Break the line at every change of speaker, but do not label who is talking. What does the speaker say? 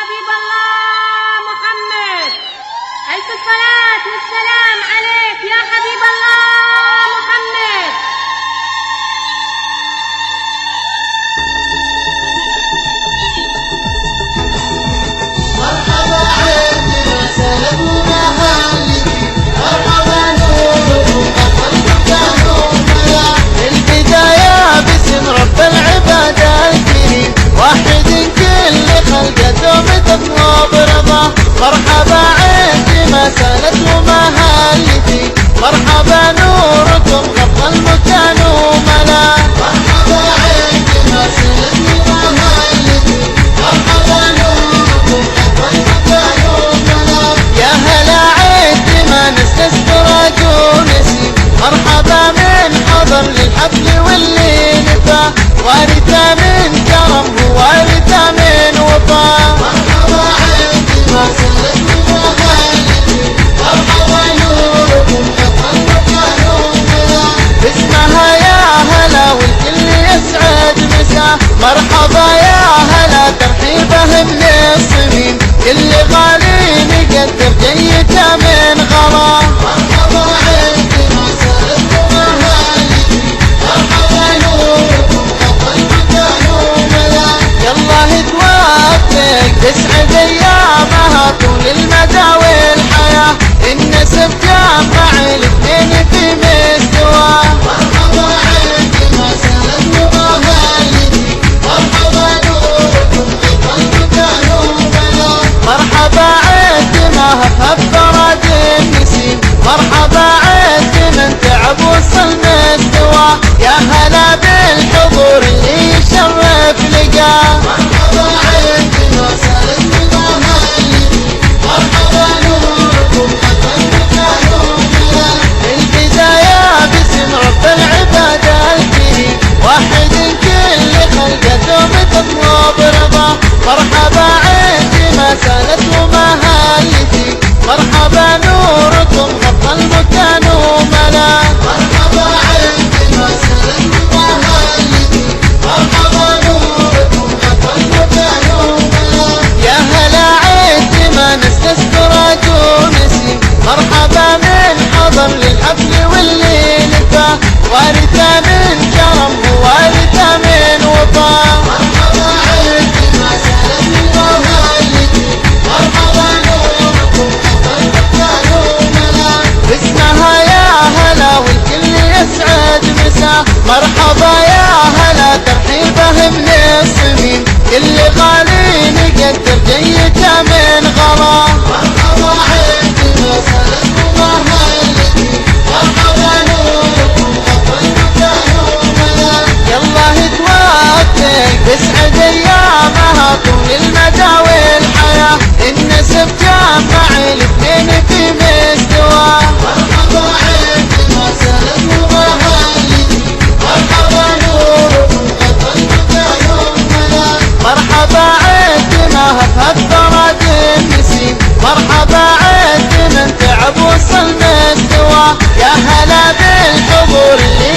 حبيب الله محمد. ألف الصلاة والسلام عليك يا حبيب الله محمد.
مرحبا عندنا سلام ومهالك، مرحبا نور وقلبك نورنا. البداية باسم رب العباد الكريم، واحد كل خلقته متطلب رضاه. مرحبا عندما سالت ومهالتي، مرحبا نوركم غطى المكان وملا. مرحبا عندما سالت ومهالتي، مرحبا نوركم غطى المكان وملا. يا هلا عندما نستسقرك ونسيم، مرحبا من حضر للحفل واللي نفى، وارثة من كرم ووارثة من وفا. مرحبا عندما سالت ومهالتي، مرحبا نوركم غطى المكان وملا. باسمها يا هلا والكل يسعد مسا، مرحبا يا هلا ترحيبه من الصميم، كل غالي نقدر جيته من غلا. مرحبا عندما سالت ومهالتي، مرحبا نوركم غطى المكان وملا. يالله توفق تسعد ايامها طول المدى والحياه، النسب جمع الاثنين في مستوى. مرحبا عندما سالت ومهالتي، مرحبا نوركم غطى المكان وملا. مرحبا عندما هفهف فرد النسيم، مرحبا عندما تعب وصل مستوى. يا هلا بالحضور اللي يشرف لقاه. مرحبا عندما سالت ومهالتي، مرحبا نوركم غطى المكان وملا. البداية باسم رب العباد الكريم، واحد كل خلقته متطلب رضاه. مرحبا عندما سالت ومهالتي، مرحبا نوركم غطى المكان وملا. مرحبا عندما سالت ومهالتي، مرحبا نوركم غطى المكان وملا. يا هلا عندما نستسقرك ونسيم، مرحبا من حضر للحفل واللي نفى، وارثة من كرم ووارثة من وفا. مرحبا عندما سالت ومهالتي، مرحبا نوركم غطى المكان وملا. باسمها يا هلا والكل يسعد مسا، مرحبا يا هلا ترحيبه من الصميم، كل غالي نقدر جيته من غلا. مرحبا عندما سالت ومهالتي، مرحبا نوركم غطى المكان وملا. يالله توفق تسعد ايامها طول المدى والحياه، النسب جمع الاثنين في مستوى. مرحبا عندما سالت ومهالتي، مرحبا نوركم غطى المكان وملا. مرحبا عندما هفهف فرد النسيم، مرحبا عندما تعب وصل مستوى. يا هلا بالحضور اللي